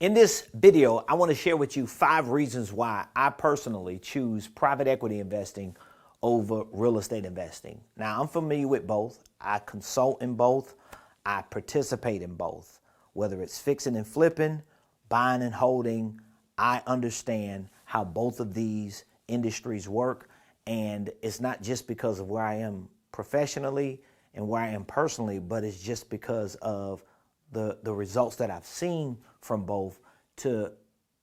In this video, I want to share with you 5 reasons why I personally choose private equity investing over real estate investing. Now, I'm familiar with both. I consult in both. I participate in both. Whether it's fixing and flipping, buying and holding, I understand how both of these industries work. And it's not just because of where I am professionally and where I am personally, but it's just because of the results that I've seen from both to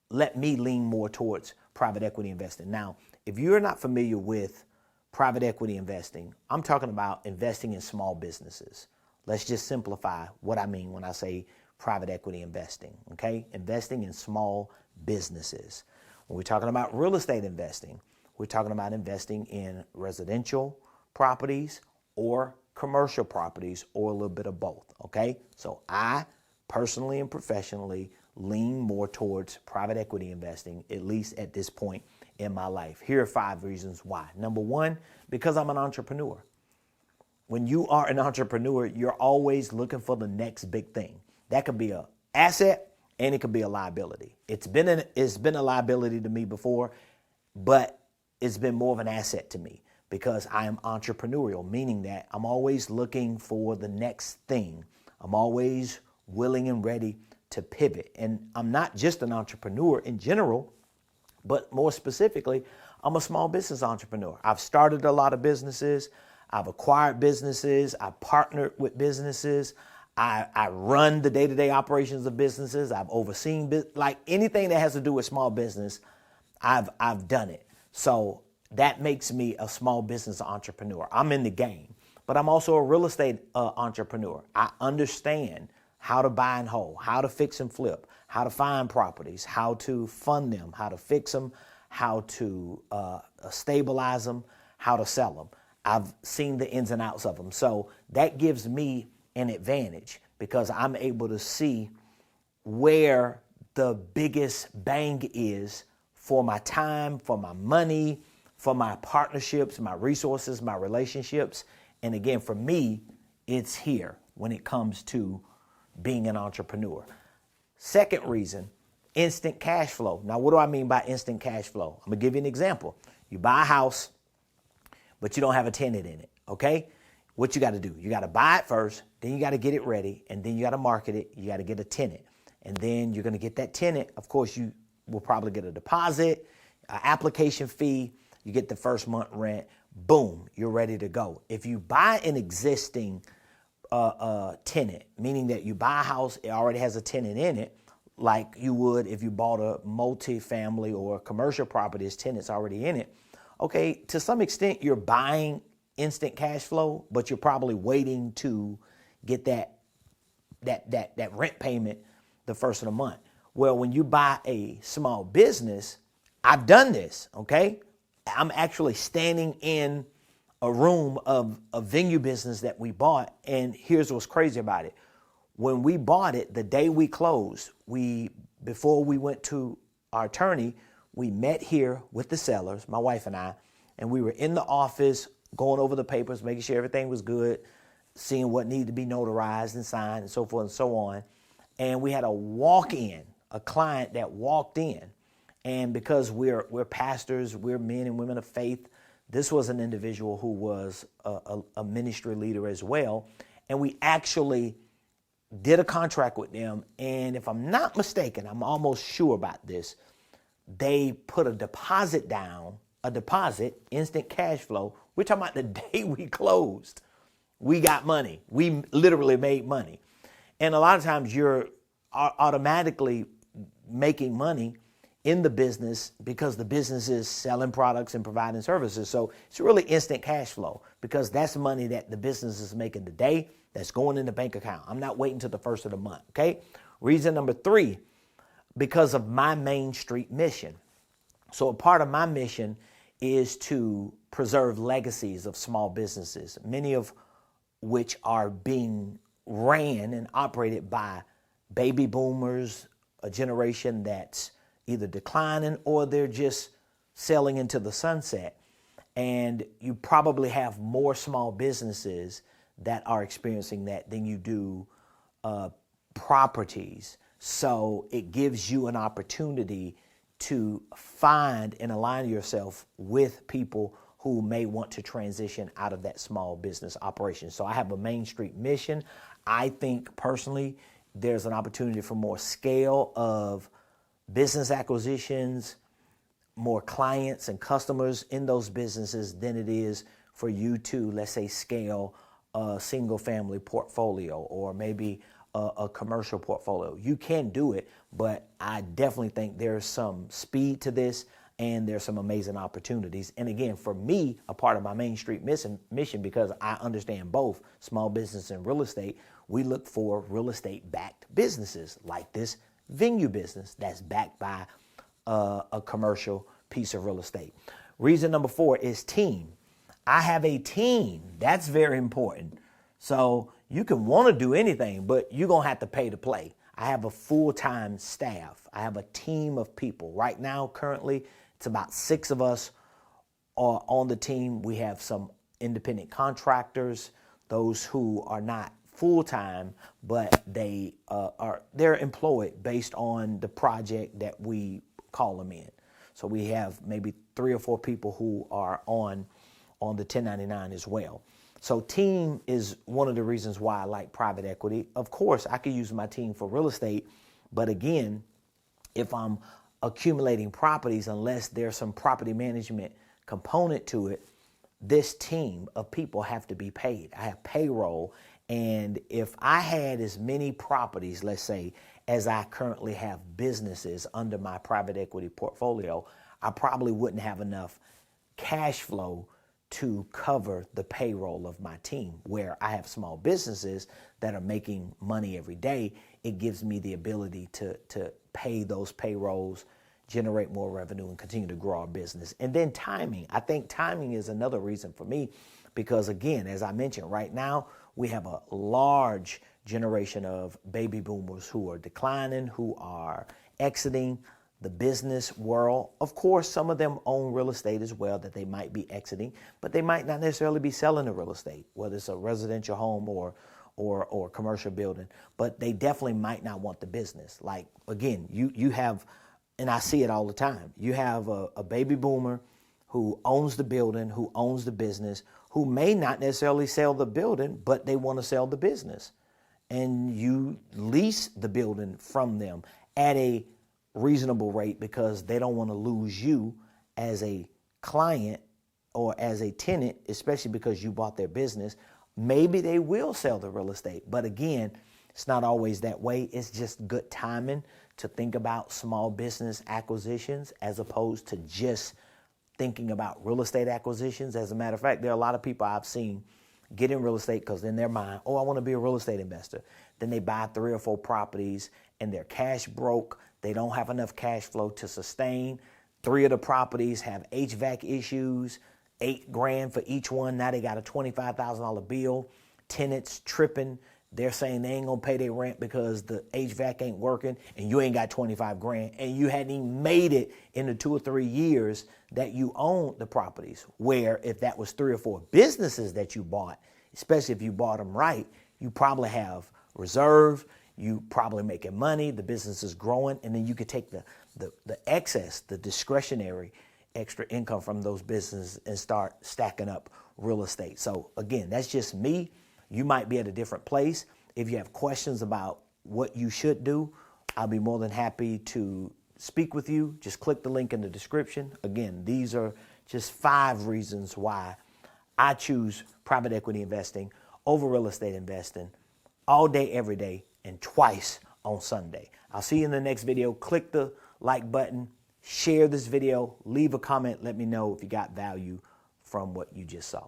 let me lean more towards private equity investing. Now, if you're not familiar with private equity investing, I'm talking about investing in small businesses. Let's just simplify what I mean when I say private equity investing, okay? Investing in small businesses. When we're talking about real estate investing, we're talking about investing in residential properties or commercial properties or a little bit of both, okay? So I personally and professionally lean more towards private equity investing, at least at this point in my life. Here are 5 reasons why. Number 1, because I'm an entrepreneur. When you are an entrepreneur, you're always looking for the next big thing. That could be an asset and it could be a liability. It's been a liability to me before, but it's been more of an asset to me because I am entrepreneurial, meaning that I'm always looking for the next thing. I'm always willing and ready to pivot. And I'm not just an entrepreneur in general, but more specifically, I'm a small business entrepreneur. I've started a lot of businesses. I've acquired businesses. I've partnered with businesses. I run the day-to-day operations of businesses. I've overseen, like anything that has to do with small business, I've done it. So that makes me a small business entrepreneur. I'm in the game, but I'm also a real estate entrepreneur. I understand how to buy and hold, how to fix and flip, how to find properties, how to fund them, how to fix them, how to stabilize them, how to sell them. I've seen the ins and outs of them. So that gives me an advantage because I'm able to see where the biggest bang is for my time, for my money, for my partnerships, my resources, my relationships. And again, for me, it's here when it comes to being an entrepreneur. Second reason, instant cash flow. Now, what do I mean by instant cash flow? I'm gonna give you an example. You buy a house, but you don't have a tenant in it, okay? What you gotta do, you gotta buy it first, then you gotta get it ready, and then you gotta market it, you gotta get a tenant. And then you're gonna get that tenant. Of course, you will probably get a deposit, an application fee, you get the first month rent, boom, you're ready to go. If you buy an existing tenant, meaning that you buy a house, it already has a tenant in it, like you would if you bought a multi-family or a commercial property, there's tenants already in it. Okay, to some extent, you're buying instant cash flow, but you're probably waiting to get that rent payment the first of the month. Well, when you buy a small business, I've done this, okay? I'm actually standing in a room of a venue business that we bought, and here's what's crazy about it. When we bought it, the day we closed, before we went to our attorney, we met here with the sellers, my wife and I, and we were in the office going over the papers, making sure everything was good, seeing what needed to be notarized and signed and so forth and so on. And we had a client that walked in. And because we're pastors, we're men and women of faith, this was an individual who was a ministry leader as well. And we actually did a contract with them. And if I'm not mistaken, I'm almost sure about this, they put a deposit down, instant cash flow. We're talking about the day we closed. We got money. We literally made money. And a lot of times you're automatically making money in the business because the business is selling products and providing services. So it's really instant cash flow because that's money that the business is making today that's going in the bank account. I'm not waiting till the first of the month, okay? Reason number 3, because of my Main Street mission. So a part of my mission is to preserve legacies of small businesses, many of which are being ran and operated by baby boomers, a generation that's either declining or they're just selling into the sunset. And you probably have more small businesses that are experiencing that than you do properties. So it gives you an opportunity to find and align yourself with people who may want to transition out of that small business operation. So I have a Main Street mission. I think personally there's an opportunity for more scale of business acquisitions, more clients and customers in those businesses than it is for you to, let's say, scale a single family portfolio or maybe a commercial portfolio. You can do it, but I definitely think there's some speed to this and there's some amazing opportunities. And again, for me, a part of my Main Street mission, because I understand both small business and real estate, we look for real estate backed businesses like this venue business that's backed by a commercial piece of real estate. Reason number 4 is team. I have a team. That's very important. So you can want to do anything, but you're going to have to pay to play. I have a full-time staff. I have a team of people. Right now, currently, it's about 6 of us are on the team. We have some independent contractors, those who are not full-time, but they're employed based on the project that we call them in. So we have maybe 3 or 4 people who are on the 1099 as well. So team is one of the reasons why I like private equity. Of course, I could use my team for real estate, but again, if I'm accumulating properties, unless there's some property management component to it, this team of people have to be paid. I have payroll, and if I had as many properties, let's say, as I currently have businesses under my private equity portfolio, I probably wouldn't have enough cash flow to cover the payroll of my team. Where I have small businesses that are making money every day, it gives me the ability to pay those payrolls, generate more revenue, and continue to grow our business. And then timing. I think timing is another reason for me because, again, as I mentioned, right now we have a large generation of baby boomers who are declining, who are exiting the business world. Of course, some of them own real estate as well that they might be exiting, but they might not necessarily be selling the real estate, whether it's a residential home or commercial building, but they definitely might not want the business. Like, again, you have, and I see it all the time, you have a baby boomer who owns the building, who owns the business, who may not necessarily sell the building, but they want to sell the business. And you lease the building from them at a reasonable rate because they don't want to lose you as a client or as a tenant, especially because you bought their business. Maybe they will sell the real estate, but again, it's not always that way. It's just good timing to think about small business acquisitions as opposed to just thinking about real estate acquisitions. As a matter of fact, there are a lot of people I've seen get in real estate because in their mind, I want to be a real estate investor. Then they buy 3 or 4 properties and they're cash broke. They don't have enough cash flow to sustain. 3 of the properties have HVAC issues, $8,000 for each one. Now they got a $25,000 bill. Tenants tripping. They're saying they ain't gonna pay their rent because the HVAC ain't working and you ain't got $25,000 and you hadn't even made it in the 2 or 3 years that you owned the properties. Where if that was 3 or 4 businesses that you bought, especially if you bought them right, you probably have reserve, you probably making money, the business is growing, and then you could take the excess, the discretionary extra income from those businesses and start stacking up real estate. So again, that's just me. You might be at a different place. If you have questions about what you should do, I'll be more than happy to speak with you. Just click the link in the description. Again, these are just 5 reasons why I choose private equity investing over real estate investing all day, every day, and twice on Sunday. I'll see you in the next video. Click the like button, share this video, leave a comment, let me know if you got value from what you just saw.